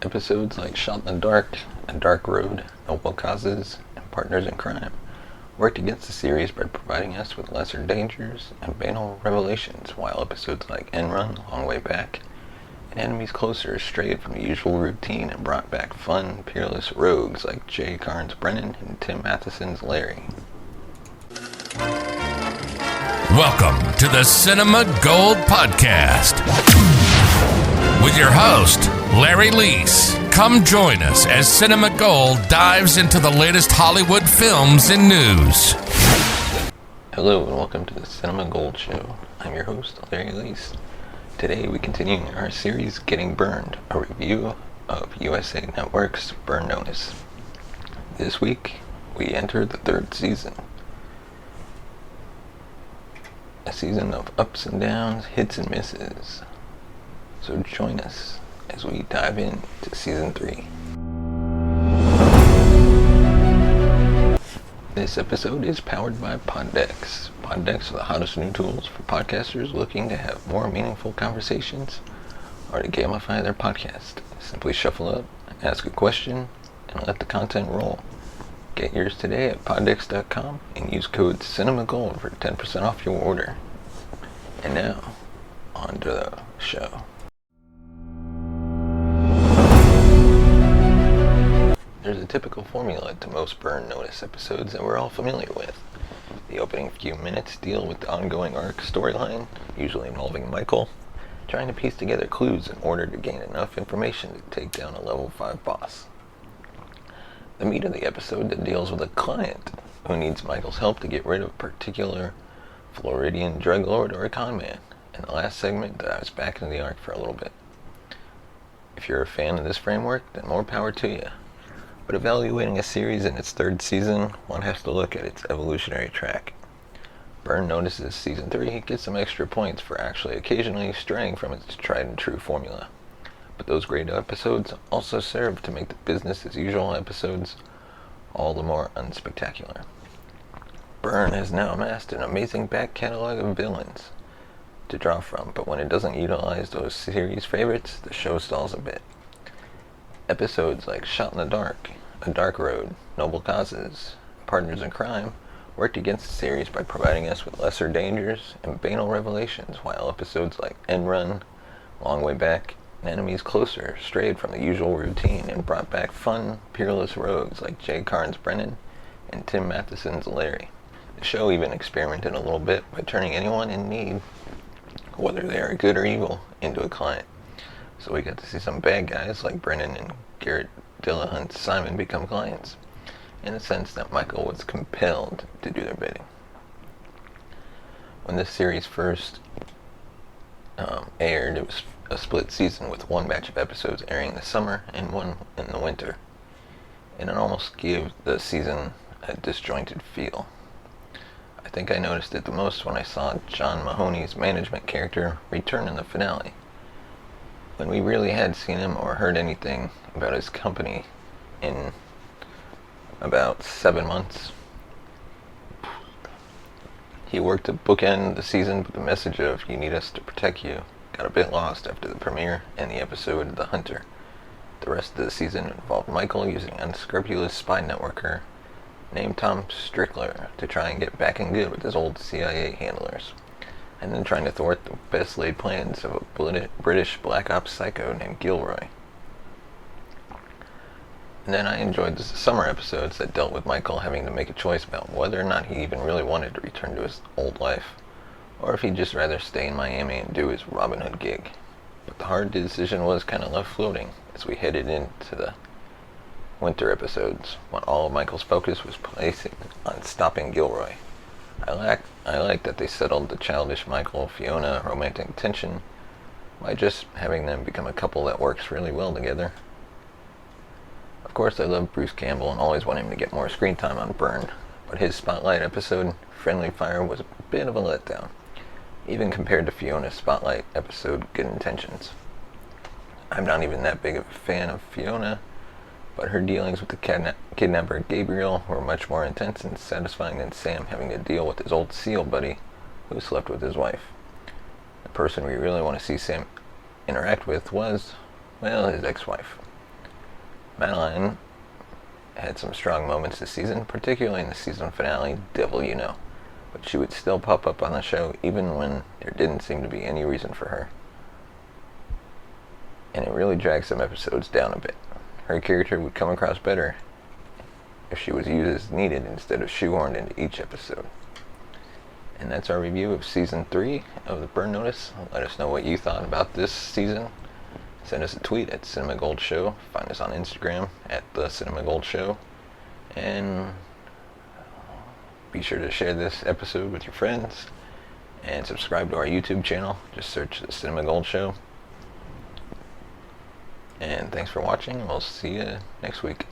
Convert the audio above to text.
Episodes like Shot in the Dark, A Dark Road, Noble Causes, and Partners in Crime worked against the series by providing us with lesser dangers and banal revelations, while episodes like End Run, Long Way Back, and Enemies Closer strayed from the usual routine and brought back fun, peerless rogues like Jay Carnes Brennan and Tim Matheson's Larry. Welcome to the Cinema Gold Podcast with your host, Larry Leese. Come join us as Cinema Gold dives into the latest Hollywood films and news. Hello and welcome to the Cinema Gold Show. I'm your host, Larry Leese. Today we continue our series Getting Burned, a review of USA Network's Burn Notice. This week we enter the third season. A season of ups and downs, hits and misses. So join us as we dive into Season 3. This episode is powered by Podex. Podex are the hottest new tools for podcasters looking to have more meaningful conversations or to gamify their podcast. Simply shuffle up, ask a question, and let the content roll. Get yours today at podex.com and use code CinemaGold for 10% off your order. And now, on to the show. There's a typical formula to most Burn Notice episodes that we're all familiar with. The opening few minutes deal with the ongoing arc storyline, usually involving Michael, trying to piece together clues in order to gain enough information to take down a level 5 boss. The meat of the episode that deals with a client who needs Michael's help to get rid of a particular Floridian drug lord or a con man, and the last segment that I was back into the arc for a little bit. If you're a fan of this framework, then more power to you. But evaluating a series in its third season, one has to look at its evolutionary track. Burn Notice's Season 3 gets some extra points for actually occasionally straying from its tried and true formula. But those great episodes also serve to make the business as usual episodes all the more unspectacular. Burn has now amassed an amazing back catalog of villains to draw from, but when it doesn't utilize those series favorites, the show stalls a bit. Episodes like Shot in the Dark, A Dark Road, Noble Causes, Partners in Crime worked against the series by providing us with lesser dangers and banal revelations, while episodes like End Run, Long Way Back, and Enemies Closer strayed from the usual routine and brought back fun, peerless rogues like Jay Carnes Brennan and Tim Matheson's Larry. The show even experimented a little bit by turning anyone in need, whether they are good or evil, into a client. So we got to see some bad guys like Brennan and Garrett Dillahunt's Simon become clients, in the sense that Michael was compelled to do their bidding. When this series first aired, it was a split season with one batch of episodes airing in the summer and one in the winter, and it almost gave the season a disjointed feel. I think I noticed it the most when I saw John Mahoney's management character return in the finale. When we really had seen him or heard anything about his company in about 7 months. He worked to bookend the season with the message of "You need us to protect you" got a bit lost after the premiere and the episode The Hunter. The rest of the season involved Michael using an unscrupulous spy networker named Tom Strickler to try and get back in good with his old CIA handlers, and then trying to thwart the best laid plans of a British black ops psycho named Gilroy. And then I enjoyed the summer episodes that dealt with Michael having to make a choice about whether or not he even really wanted to return to his old life, or if he'd just rather stay in Miami and do his Robin Hood gig. But the hard decision was kind of left floating as we headed into the winter episodes, when all of Michael's focus was placed on stopping Gilroy. I like that they settled the childish Michael-Fiona romantic tension by just having them become a couple that works really well together. Of course, I love Bruce Campbell and always want him to get more screen time on Burn, but his spotlight episode, Friendly Fire, was a bit of a letdown, even compared to Fiona's spotlight episode, Good Intentions. I'm not even that big of a fan of Fiona, but her dealings with the kidnapper Gabriel were much more intense and satisfying than Sam having to deal with his old SEAL buddy who slept with his wife. The person we really want to see Sam interact with was, well, his ex-wife. Madeline had some strong moments this season, particularly in the season finale, Devil You Know. But she would still pop up on the show even when there didn't seem to be any reason for her. And it really dragged some episodes down a bit. Her character would come across better if she was used as needed instead of shoehorned into each episode. And that's our review of Season 3 of the Burn Notice. Let us know what you thought about this season. Send us a tweet at Cinema Gold Show. Find us on Instagram at The Cinema Gold Show. And be sure to share this episode with your friends. And subscribe to our YouTube channel. Just search The Cinema Gold Show. And thanks for watching. We'll see you next week.